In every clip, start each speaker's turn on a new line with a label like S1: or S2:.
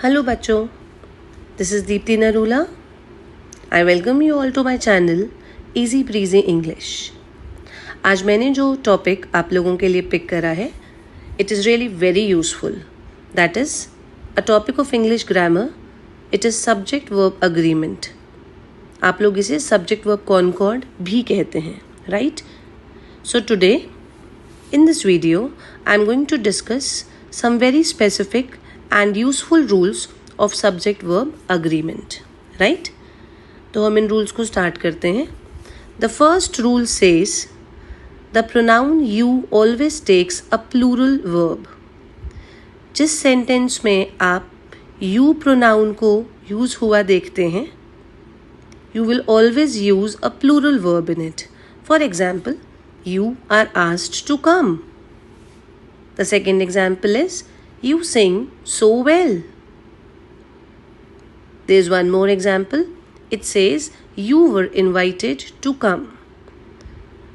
S1: Hello बच्चों, this is Deepti Narula. I welcome you all to my channel easy breezy English. आज मैंने जो topic आप लोगों के लिए पिक करा है, it is really very useful. That is a topic of English grammar. It is subject verb agreement. आप लोग इसे सब्जेक्ट वर्ब कॉनकॉर्ड भी कहते हैं, right? So today in this video, I am going to discuss some very specific and useful rules of subject verb agreement. Right? तो हम इन rules को start करते हैं. The first rule says the pronoun you always takes a plural verb. जिस sentence में आप you pronoun को use हुआ देखते हैं, you will always use a plural verb in it. For example, you are asked to come. The second example is you sing so well. There is one more example. It says you were invited to come.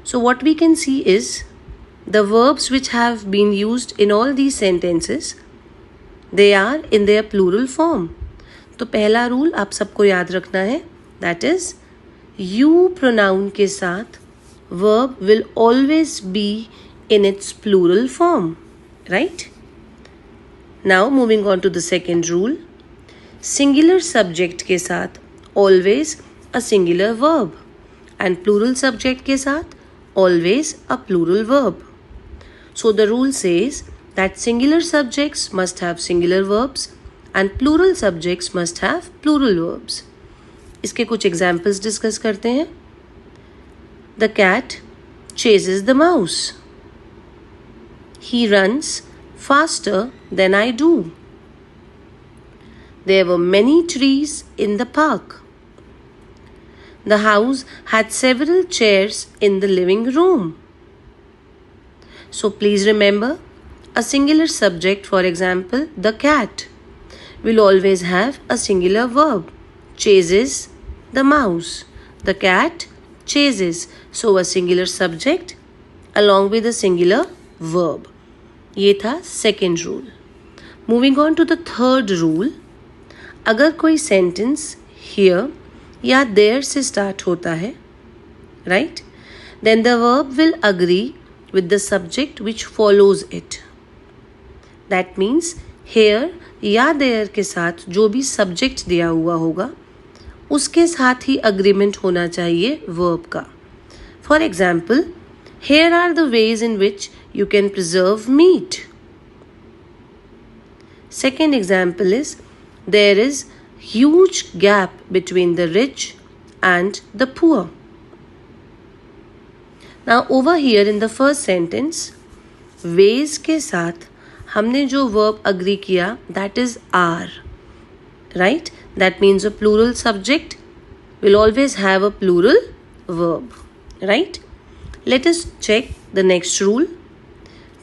S1: So what we can see is the verbs which have been used in all these sentences, they are in their plural form. तो पहला rule आप सबको याद रखना है, that is you pronoun के साथ verb will always be in its plural form, right? Now moving on to the second rule. Singular subject के साथ always a singular verb and plural subject के साथ always a plural verb. So the rule says that singular subjects must have singular verbs and plural subjects must have plural verbs. इसके कुछ examples discuss करते हैं. The cat chases the mouse. He runs faster than I do. There were many trees in the park. The house had several chairs in the living room. So please remember, a singular subject, for example, the cat, will always have a singular verb. Chases the mouse. The cat chases. So a singular subject along with a singular verb. ये था second rule. Moving on to the third rule. अगर कोई sentence here या there से start होता है, right? Then the verb will agree with the subject which follows it. That means here या there के साथ जो भी subject दिया हुआ होगा, उसके साथ ही agreement होना चाहिए verb का. For example, here are the ways in which you can preserve meat. Second example is there is huge gap between the rich and the poor. Now over here in the first sentence, ways के साथ हमने जो verb agree किया, that is are. Right? That means a plural subject will always have a plural verb. Right? Let us check the next rule.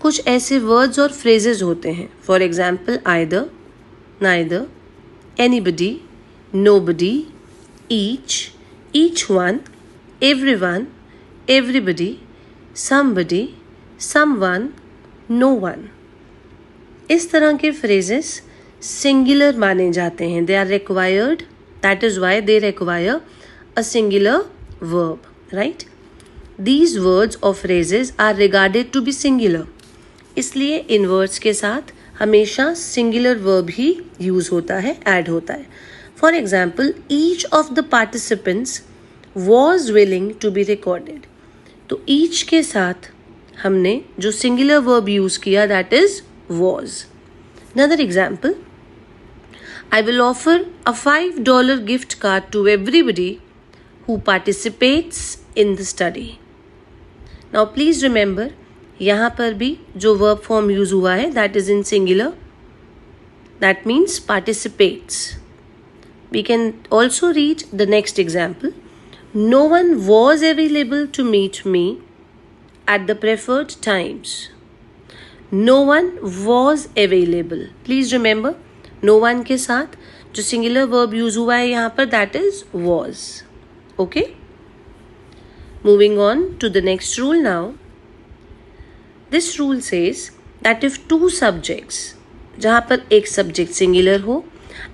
S1: कुछ ऐसे words और phrases होते हैं. For example, either, neither, anybody, nobody, each one, everyone, everybody, somebody, someone, no one. इस तरह के phrases singular माने जाते हैं. They are required. That is why they require a singular verb, right? These words or phrases are regarded to be singular. इसलिए इन words के साथ हमेशा singular verb ही use होता है, add होता है. For example, each of the participants was willing to be recorded. तो each के साथ हमने जो singular verb use किया, that is was. Another example, I will offer a $5 gift card to everybody who participates in the study. Now please remember, यहाँ पर भी जो verb form use हुआ है, that is in singular. That means participates. We can also read the next example. No one was available to meet me at the preferred times. No one was available. Please remember, no one के साथ जो singular verb use हुआ है यहाँ पर, that is was. Okay? Moving on to the next rule now. This rule says that if two subjects, जहाँ पर एक subject singular हो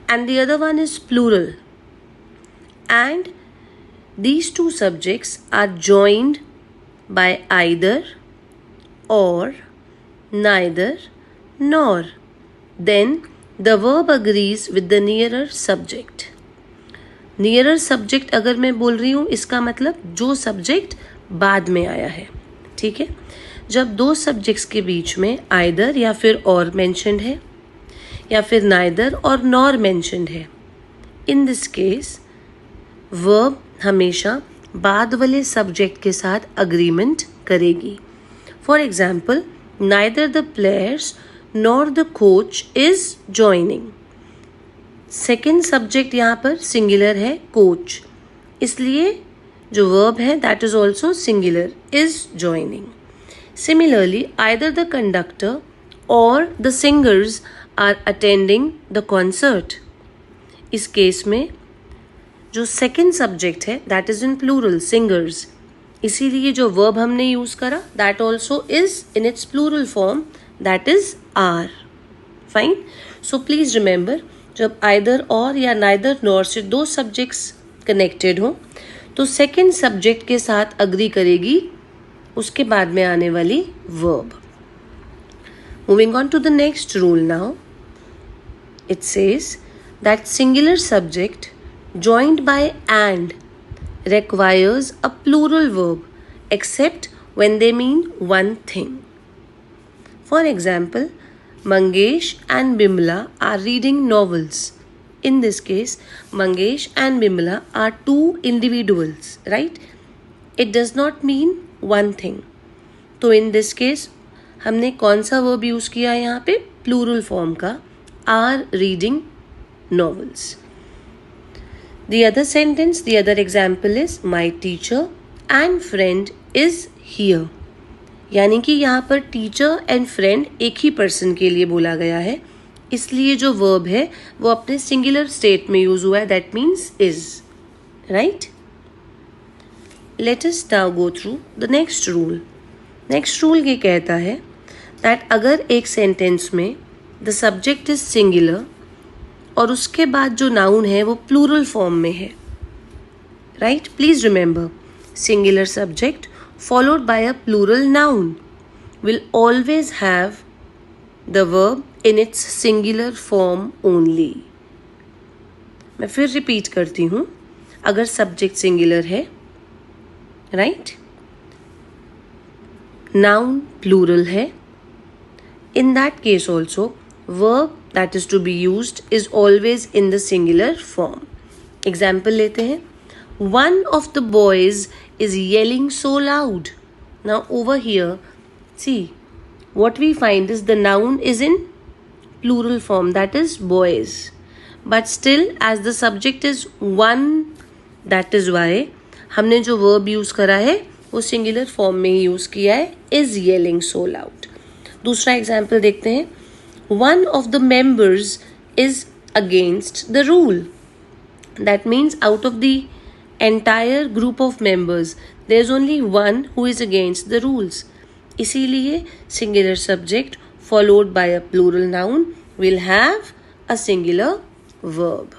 S1: and the other one is plural. And these two subjects are joined by either, or, neither, nor. Then the verb agrees with the nearer subject. Nearer subject अगर मैं बोल रही हूँ, इसका मतलब जो सब्जेक्ट बाद में आया है, ठीक है। जब दो सब्जेक्ट्स के बीच में आइदर या फिर और मेंशन्ड है, या फिर नाइदर और नॉर मेंशन्ड है, इन दिस केस वर्ब हमेशा बाद वाले सब्जेक्ट के साथ अग्रीमेंट करेगी। For example, neither the players nor the coach is joining. Second subject यहाँ पर सिंगुलर है, कोच, इसलिए जो वर्ब है that is also singular, is joining. Similarly, either the conductor or the singers are attending the concert. इस case में जो second subject है that is in plural, singers, इसीलिए जो वर्ब हमने यूज करा that also is in its plural form, that is are. Fine. So please remember, जब either और या नाइदर नॉर से दो सब्जेक्ट्स कनेक्टेड हो तो सेकेंड सब्जेक्ट के साथ अग्री करेगी उसके बाद में आने वाली verb. Moving on to the next rule now, it says that singular subject joined by and requires a plural verb except when they mean one thing. For example, Mangesh and Bimla are reading novels. In this case, Mangesh and Bimla are two individuals, right? It does not mean one thing. तो in this case हमने कौन सा verb use किया है यहाँ पे? Plural form का, are reading novels. The other sentence, the other example is my teacher and friend is here. यानी कि यहाँ पर टीचर एंड फ्रेंड एक ही पर्सन के लिए बोला गया है, इसलिए जो वर्ब है वो अपने सिंगुलर स्टेट में यूज हुआ है, that means is, right. Let us now go through the next rule. Next rule ये कहता है दैट अगर एक सेंटेंस में द सब्जेक्ट इज सिंगुलर और उसके बाद जो नाउन है वो प्लूरल फॉर्म में है, right. Please remember, singular subject followed by a plural noun will always have the verb in its singular form only. मैं फिर रिपीट करती हूँ, अगर सब्जेक्ट सिंगुलर है, राइट, नाउन प्लूरल है, in that case also verb that is to be used is always in the singular form. Example लेते हैं, one of the boys is yelling so loud. Now over here, see, what we find is the noun is in plural form, that is boys. But still as the subject is one, that is why हमने जो verb use करा है वो singular form में ही use किया है, is yelling so loud. दूसरा example देखते हैं, one of the members is against the rule. That means out of the entire group of members there is only one who is against the rules. इसीलिए singular subject followed by a plural noun will have a singular verb.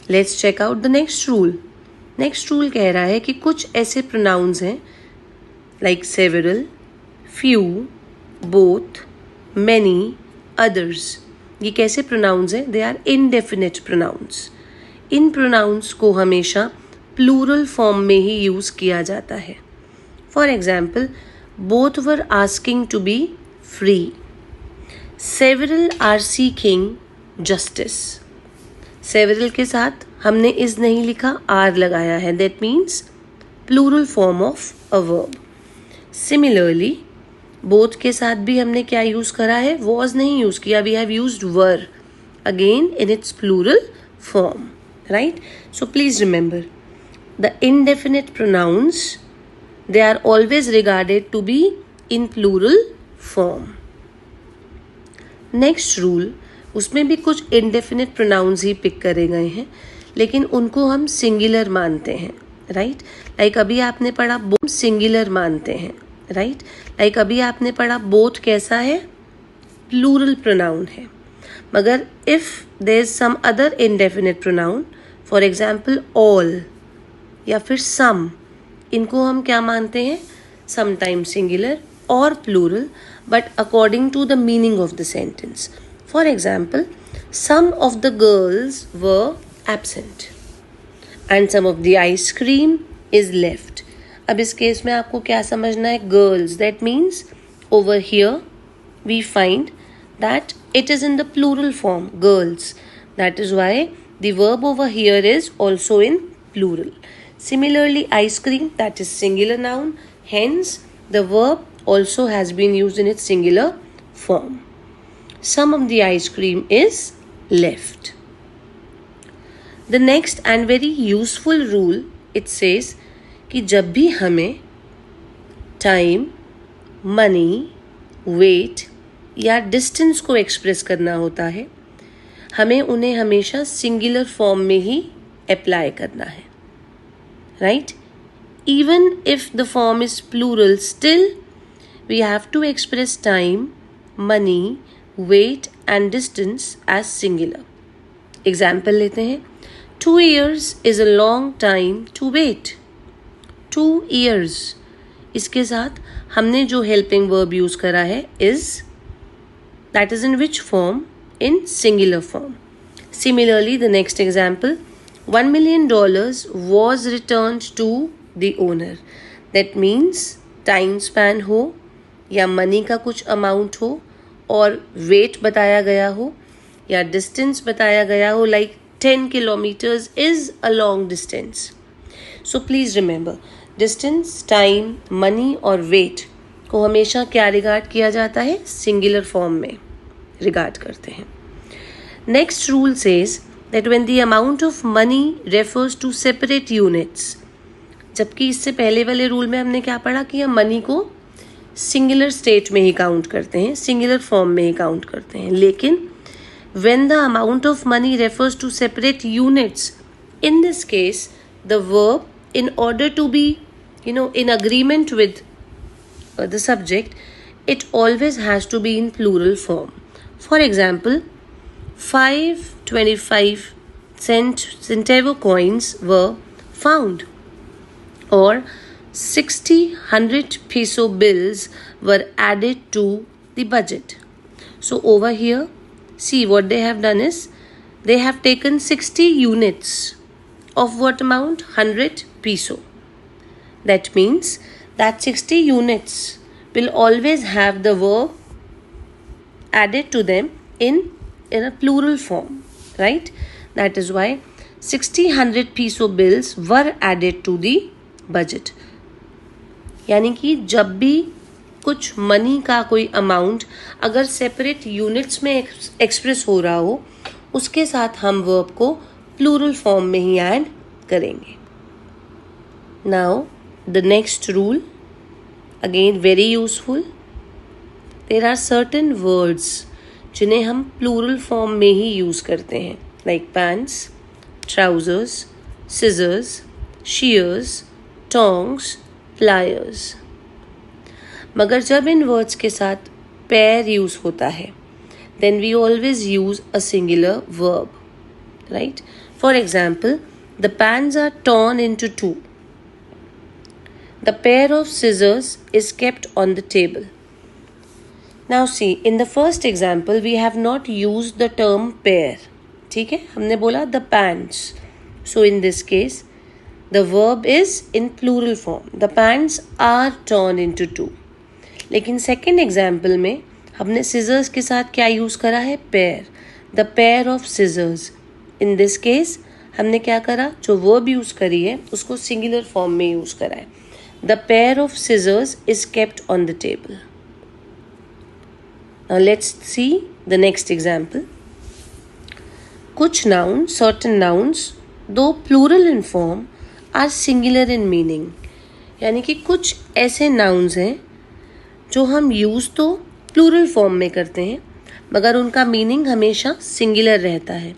S1: Let's check out the next rule. Next rule कह रहा है कि कुछ ऐसे pronouns हैं like several, few, both, many, others. ये कैसे pronouns हैं? They are indefinite pronouns. In pronouns को हमेशा प्लूरल फॉर्म में ही यूज किया जाता है। For example, both were asking to be free, several are seeking justice. Several के साथ हमने इज नहीं लिखा, आर लगाया है, that means plural form of a verb. Similarly both के साथ भी हमने क्या यूज करा है? वॉज नहीं यूज किया, we have used were, again in its plural form, right? So please remember, the indefinite pronouns, they are always regarded to be in plural form. Next rule, उसमें भी कुछ indefinite pronouns ही pick करे गए हैं, लेकिन उनको हम singular मानते हैं, right? Like अभी आपने पढ़ा both singular मानते हैं, right? Like अभी आपने पढ़ा both कैसा है? Plural pronoun है. मगर if there is some other indefinite pronoun, for example all या फिर सम, इनको हम क्या मानते हैं, समटाइम्स सिंगुलर और plural, but according to the meaning of the sentence. For example, some of the girls were absent and some of the ice cream is left. अब इस केस में आपको क्या समझना है, girls, that means over here we find that it is in the plural form, girls. That is why the verb over here is also in plural. Similarly, ice cream, that is singular noun, hence the verb also has been used in its singular form. Some of the ice cream is left. The next and very useful rule, it says कि जब भी हमें time, money, wait या distance को express करना होता है, हमें उन्हें हमेशा सिंगुलर फॉर्म में ही अप्लाई करना है, right? Even if the form is plural, still we have to express time, money, weight and distance as singular. Example लेते हैं. 2 years is a long time to wait. 2 years. इसके साथ हमने जो helping verb use करा है is, that is in which form? In singular form. Similarly, the next example, $1 million was returned to the owner. That means time span हो या money का कुछ amount हो और वेट बताया गया हो या डिस्टेंस बताया गया हो, like 10 kilometres is a long distance. So please remember, distance, time, money और वेट को हमेशा क्या रिगार्ड किया जाता है, सिंगुलर फॉर्म में रिगार्ड करते हैं. Next rule says that when the amount of money refers to separate units, जबकि इससे पहले वाले रूल में हमने क्या पढ़ा कि हम मनी को सिंगुलर स्टेट में ही काउंट करते हैं, सिंगुलर फॉर्म में ही काउंट करते हैं. लेकिन when the amount of money refers to separate units, in this case the verb, in order to be in agreement with the subject, it always has to be in plural form. For example, 5 25-cent centavo coins were found, or 60 100 peso bills were added to the budget. So over here, see what they have done is they have taken 60 units of what amount, 100 peso. That means that 60 units will always have the verb added to them in a plural form, right? That is why 60 100 peso bills were added to the budget. यानी कि जब भी कुछ money का कोई amount अगर separate units में express हो रहा हो, उसके साथ हम वर्ब को प्लूरल फॉर्म में ही ऐड करेंगे. Now the next rule, again very useful. There are certain words जिन्हें हम प्लूरल फॉर्म में ही यूज़ करते हैं, like pants, trousers, scissors, shears, tongs, pliers. मगर जब इन वर्ड्स के साथ पेयर यूज होता है, then we always use a singular verb, right? For example, the pans are torn into 2. The pair of scissors is kept on the table. Now see, in the first example we have not used the term pair. ठीक है, हमने बोला the pans. So in this case the verb is in plural form. The pants are torn into 2. लेकिन second example में हमने scissors के साथ क्या यूज़ करा है, pair. The pair of scissors. In this case हमने क्या करा, जो verb यूज़ करी है उसको सिंगुलर फॉर्म में यूज़ करा है. The pair of scissors is kept on the table. Now let's see the next example. कुछ noun, certain nouns, though plural in form, are singular in meaning. यानी कि कुछ ऐसे नाउन्स हैं जो हम यूज़ तो प्लूरल फॉर्म में करते हैं मगर उनका मीनिंग हमेशा सिंगुलर रहता है.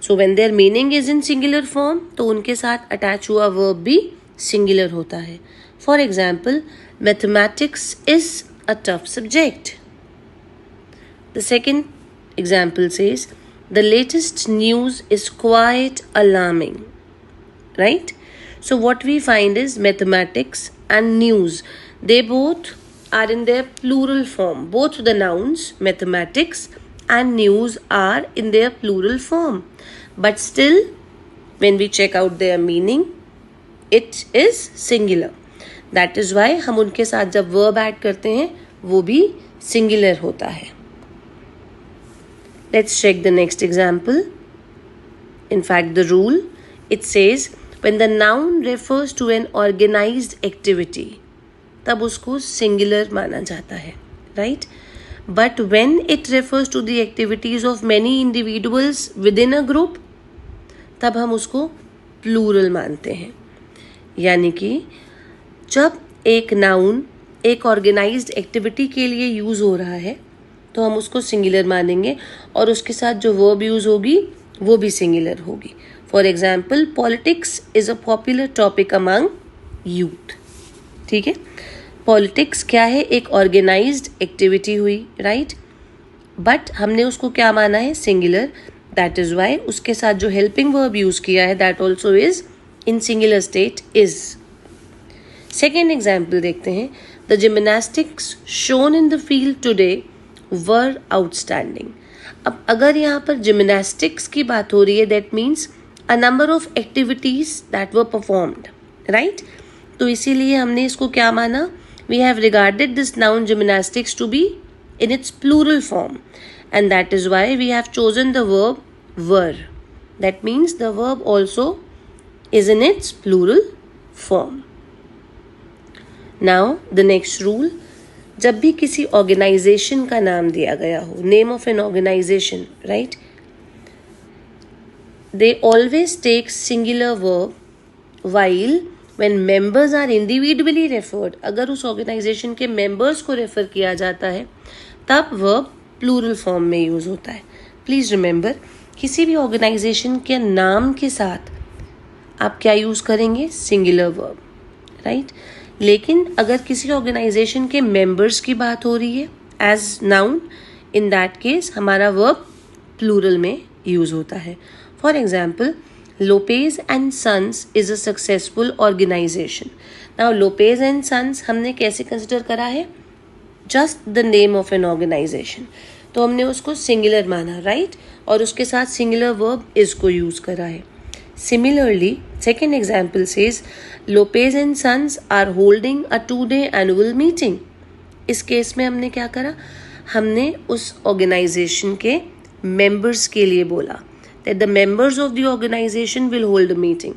S1: So when there meaning is in singular form तो उनके साथ अटैच हुआ वर्ब भी सिंगुलर होता है. For example, mathematics is a tough subject. The second example says, the latest news is quite alarming, right? So what we find is mathematics and news, they both are in their plural form. Both the nouns, mathematics and news, are in their plural form. But still, when we check out their meaning, it is singular. That is why हम उनके साथ जब verb add करते हैं वो भी singular होता है. Let's check the next example. In fact, the rule, it says when the noun refers to an organized activity, तब उसको singular माना जाता है, right? But when it refers to the activities of many individuals within a group, तब हम उसको plural मानते हैं. यानी कि जब एक noun एक organized activity के लिए यूज़ हो रहा है तो हम उसको singular मानेंगे और उसके साथ जो verb यूज़ होगी वो भी singular होगी. For example, politics is a popular topic among youth. ठीक है, पॉलिटिक्स क्या है? एक ऑर्गेनाइज्ड एक्टिविटी हुई, राइट? बट हमने उसको क्या माना है? सिंगुलर. दैट इज वाई उसके साथ जो हेल्पिंग वर्ब यूज किया है that also is in singular state, is. Second example देखते हैं. The gymnastics shown in the field today were outstanding. अब अगर यहाँ पर जिम्नास्टिक्स की बात हो रही है that means a number of activities that were performed, right? तो इसीलिए हमने इसको क्या माना? We have regarded this noun gymnastics to be in its plural form, and that is why we have chosen the verb were. That means the verb also is in its plural form. Now the next rule, जब भी किसी organization का नाम दिया गया हो, name of an organization, right? They always take singular verb, while when members are individually referred, अगर उस ऑर्गेनाइजेशन के मेंबर्स को रेफर किया जाता है तब वर्ब प्लूरल फॉर्म में यूज होता है. प्लीज रिमेंबर, किसी भी ऑर्गेनाइजेशन के नाम के साथ आप क्या यूज करेंगे? Singular verb, right? लेकिन अगर किसी ऑर्गेनाइजेशन के मेंबर्स की बात हो रही है as noun, in that case हमारा वर्ब प्लूरल में यूज होता है. For example, Lopez and Sons is a successful organization. Now Lopez and Sons हमने कैसे कंसिडर करा है? Just the name of an organization. तो हमने उसको सिंगुलर माना, राइट? और उसके साथ सिंगुलर वर्ब is को यूज करा है. Similarly, second example says Lopez and Sons are holding a 2-day annual meeting. इस केस में हमने क्या करा? हमने उस ऑर्गेनाइजेशन के मेंबर्स के लिए बोला that the members of the organization will hold a meeting.